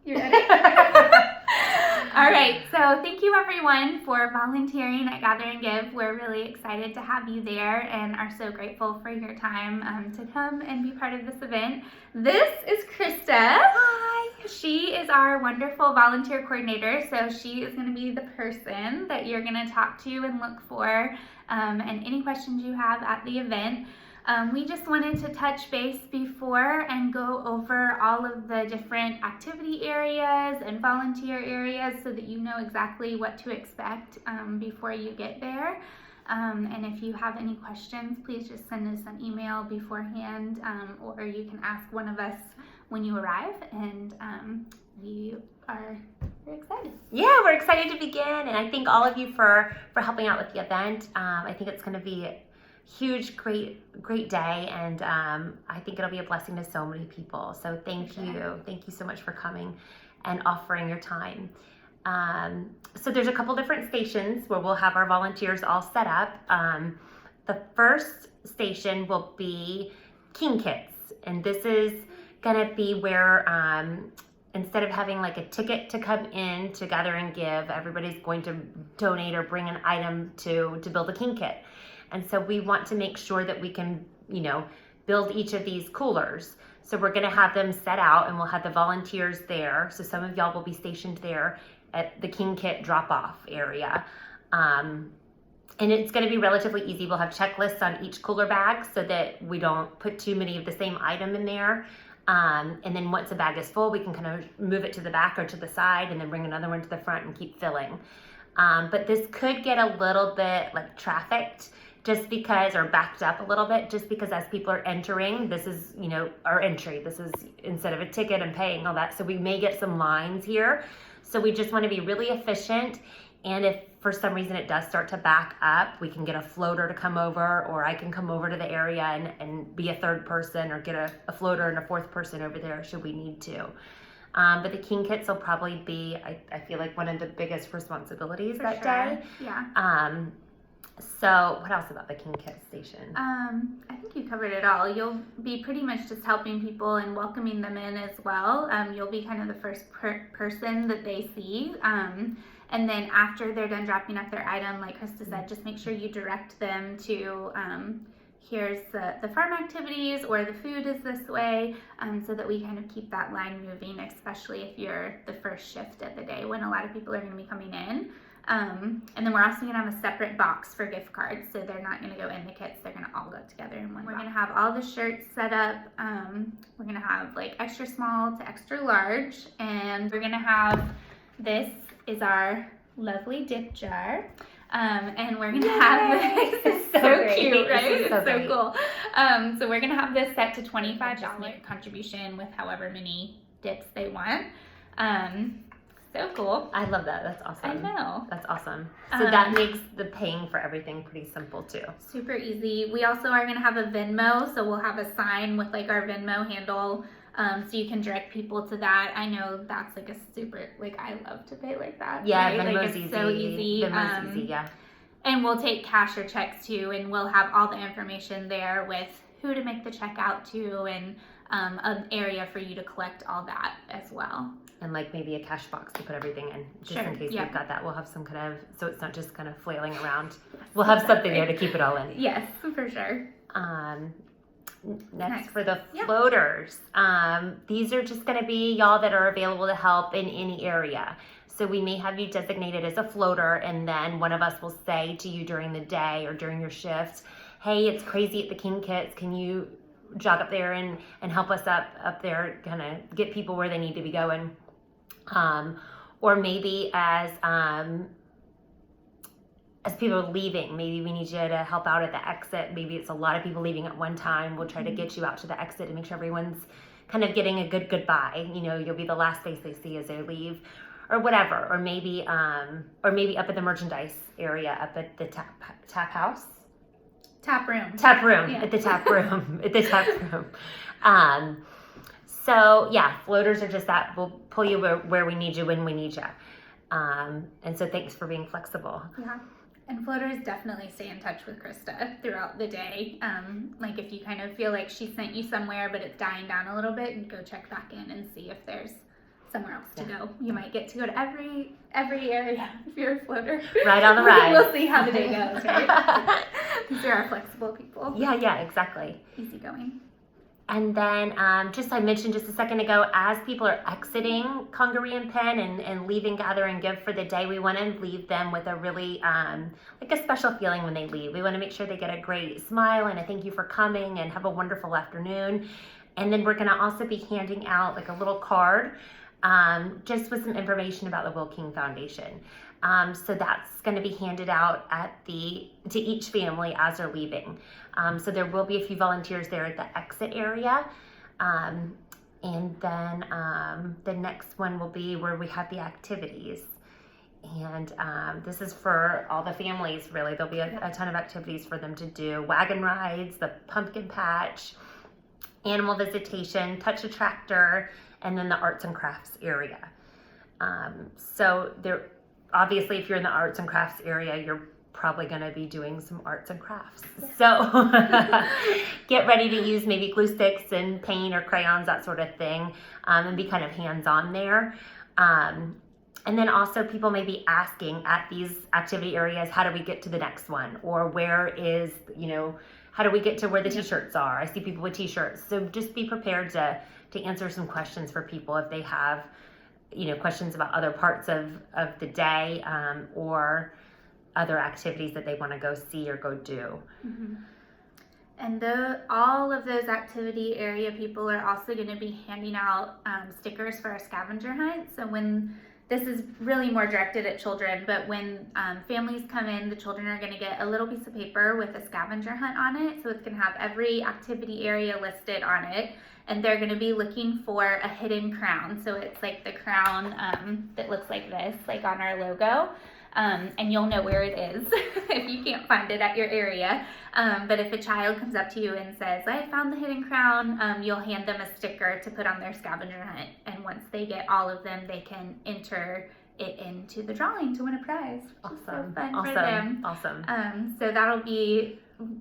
You ready? All right, so thank you everyone for volunteering at Gather and Give. We're really excited to have you there and are so grateful for your time to come and be part of this event. This is Krista. Hi. She is our wonderful volunteer coordinator, so she is going to be the person that you're going to talk to and look for and any questions you have at the event. We just wanted to touch base before and go over all of the different activity areas and volunteer areas so that you know exactly what to expect before you get there. And if you have any questions, please just send us an email beforehand or you can ask one of us when you arrive, and we are very excited. Yeah, we're excited to begin, and I thank all of you for helping out with the event. I think it's going to be a huge, great day, and I think it'll be a blessing to so many people. So thank you so much for coming and offering your time. So there's a couple different stations where we'll have our volunteers all set up. The first station will be King Kits, and this is gonna be where instead of having like a ticket to come in to Gather and Give, everybody's going to donate or bring an item to build a King Kit. And so we want to make sure that we can, build each of these coolers. So we're gonna have them set out, and we'll have the volunteers there. So some of y'all will be stationed there at the King Kit drop-off area. And it's gonna be relatively easy. We'll have checklists on each cooler bag so that we don't put too many of the same item in there. And then once a bag is full, we can kind of move it to the back or to the side and then bring another one to the front and keep filling. But this could get a little bit like trafficked just because, or backed up a little bit, just because as people are entering, this is, our entry. This is instead of a ticket and paying all that. So we may get some lines here. So we just want to be really efficient. And if for some reason it does start to back up, we can get a floater to come over, or I can come over to the area and be a third person, or get a floater and a fourth person over there should we need to. But the King Kits will probably be, I feel like, one of the biggest responsibilities that day. Yeah. So what else about the King Kit station? I think you covered it all. You'll be pretty much just helping people and welcoming them in as well. You'll be kind of the first person that they see. And then after they're done dropping off their item, like Krista said, just make sure you direct them to here's the farm activities, or the food is this way, so that we kind of keep that line moving, especially if you're the first shift of the day when a lot of people are going to be coming in. And then we're also going to have a separate box for gift cards, so they're not going to go in the kits, they're going to all go together in one box. We're going to have all the shirts set up. We're going to have like extra small to extra large, and we're going to have, this is our lovely dip jar. And we're gonna have this. It's so cute, right? It's so cool. So we're gonna have this set to $25 contribution with however many dips they want. So cool. I love that. That's awesome. I know. That's awesome. So that makes the paying for everything pretty simple too. Super easy. We also are gonna have a Venmo, so we'll have a sign with like our Venmo handle. So you can direct people to that. I know that's like a super, like, I love to pay like that. Yeah, right? Venmo's like, it's easy. so easy. Venmo's easy, yeah. And we'll take cash or checks too, and we'll have all the information there with who to make the check out to, and an area for you to collect all that as well. And like maybe a cash box to put everything in, just in case we've got that. We'll have some kind of, so it's not just kind of flailing around. We'll have something there to keep it all in. Yes, for sure. Next for the floaters. These are just going to be y'all that are available to help in any area. So we may have you designated as a floater, and then one of us will say to you during the day or during your shift, hey, it's crazy at the King Kits. Can you jog up there and help us up there, kind of get people where they need to be going? Or maybe as people are leaving, maybe we need you to help out at the exit. Maybe it's a lot of people leaving at one time. We'll try to get you out to the exit and make sure everyone's kind of getting a good goodbye. You'll be the last face they see as they leave, or whatever. Or maybe up at the merchandise area, up at the tap house. Tap room. Yeah. At the tap room. At the tap room. So yeah, floaters are just that. We'll pull you where we need you when we need you. And so thanks for being flexible. Yeah. And floaters definitely stay in touch with Krista throughout the day. Like if you kind of feel like she sent you somewhere but it's dying down a little bit, and go check back in and see if there's somewhere else to go. You might get to go to every area if you're a floater. Right on the ride. We'll see how the day goes, right? These are our flexible people. Yeah, exactly. Easygoing. And then, just I mentioned just a second ago, as people are exiting Congaree and Penn and leaving Gather and Give for the day, we want to leave them with a really, like a special feeling when they leave. We want to make sure they get a great smile and a thank you for coming and have a wonderful afternoon. And then we're going to also be handing out like a little card, just with some information about the Will King Foundation. So that's going to be handed out to each family as they're leaving. So there will be a few volunteers there at the exit area. And then the next one will be where we have the activities. And this is for all the families, really. There'll be a ton of activities for them to do. Wagon rides, the pumpkin patch, animal visitation, touch a tractor, and then the arts and crafts area. So there, obviously, if you're in the arts and crafts area, you're probably going to be doing some arts and crafts. So get ready to use maybe glue sticks and paint or crayons, that sort of thing, and be kind of hands-on there. And then also people may be asking at these activity areas, how do we get to the next one? Or where is, how do we get to where the t-shirts are? I see people with t-shirts. So just be prepared to answer some questions for people if they have, questions about other parts of the day, or other activities that they want to go see or go do. Mm-hmm. And all of those activity area people are also going to be handing out stickers for our scavenger hunt. So this is really more directed at children, but when families come in, the children are going to get a little piece of paper with a scavenger hunt on it. So it's going to have every activity area listed on it. And they're going to be looking for a hidden crown. So it's like the crown that looks like this, like on our logo. And you'll know where it is if you can't find it at your area. But if a child comes up to you and says, I found the hidden crown, you'll hand them a sticker to put on their scavenger hunt. And once they get all of them, they can enter it into the drawing to win a prize. Awesome. So fun for them. Awesome. So that'll be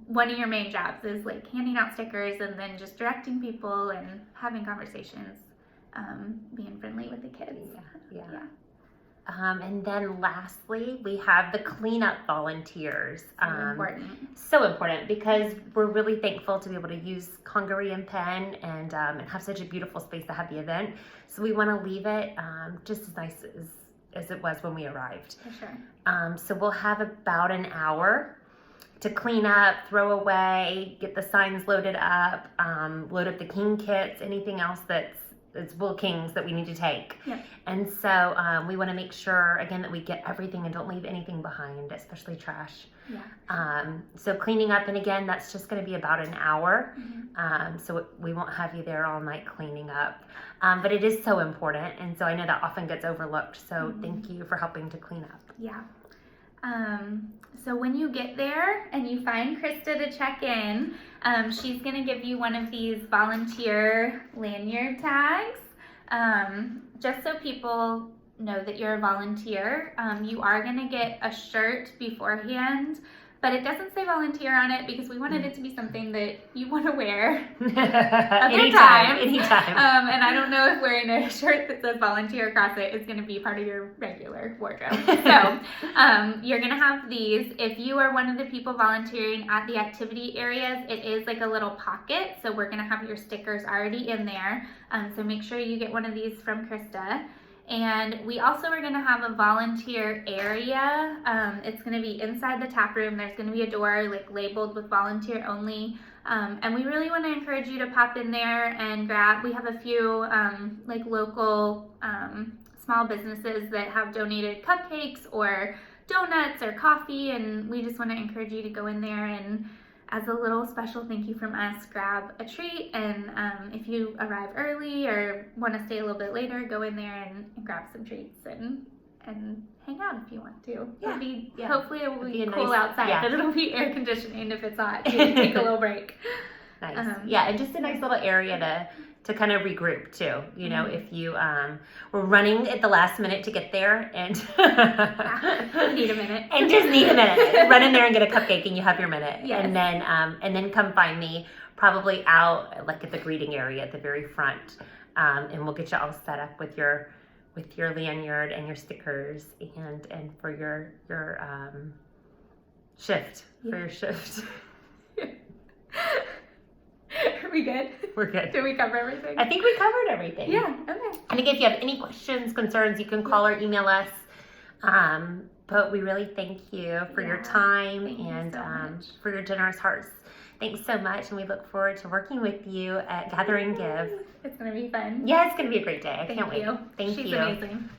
one of your main jobs, is like handing out stickers and then just directing people and having conversations, being friendly with the kids. Yeah. And then lastly, we have the cleanup volunteers. So important because we're really thankful to be able to use Congaree and Penn and have such a beautiful space to have the event. So we want to leave it just as nice as it was when we arrived. For sure. So we'll have about an hour to clean up, throw away, get the signs loaded up, load up the King kits, anything else it's Will Kings that we need to take. Yep. And so we want to make sure, again, that we get everything and don't leave anything behind, especially trash. Yeah. So cleaning up, and again, that's just going to be about an hour. Mm-hmm. So we won't have you there all night cleaning up. But it is so important, and so I know that often gets overlooked. So thank you for helping to clean up. Yeah. So when you get there and you find Krista to check in, she's going to give you one of these volunteer lanyard tags. Just so people know that you're a volunteer. You are going to get a shirt beforehand, but it doesn't say volunteer on it because we wanted it to be something that you want to wear Anytime. And I don't know if wearing a shirt that says volunteer across it is going to be part of your regular wardrobe. So you're going to have these. If you are one of the people volunteering at the activity areas, it is like a little pocket. So we're going to have your stickers already in there. So make sure you get one of these from Krista. And we also are going to have a volunteer area. It's going to be inside the tap room. There's going to be a door labeled with volunteer only. And we really want to encourage you to pop in there and grab. We have a few local small businesses that have donated cupcakes or donuts or coffee. And we just want to encourage you to go in there and, as a little special thank you from us, grab a treat. And if you arrive early or want to stay a little bit later, go in there and grab some treats and hang out if you want to. Yeah. Hopefully it will be cool nice, outside, but it'll be air conditioning if it's hot. So you can take a little break. Nice. And just a nice little area to kind of regroup too. If you were running at the last minute to get there and need a minute. And just need a minute. Run in there and get a cupcake and you have your minute. Yes. And then come find me probably out at the greeting area at the very front. And we'll get you all set up with your with your lanyard and your stickers and for your shift, for your shift. Are we good? We're good. Did we cover everything? I think we covered everything. Yeah, okay. And again, if you have any questions, concerns, you can call or email us. But we really thank you for your time Thank you and so much. for your generous hearts. Thanks so much, and we look forward to working with you at Gather and Give. It's going to be fun. Yeah, it's going to be a great day. I Thank can't wait. you. Thank She's you. amazing.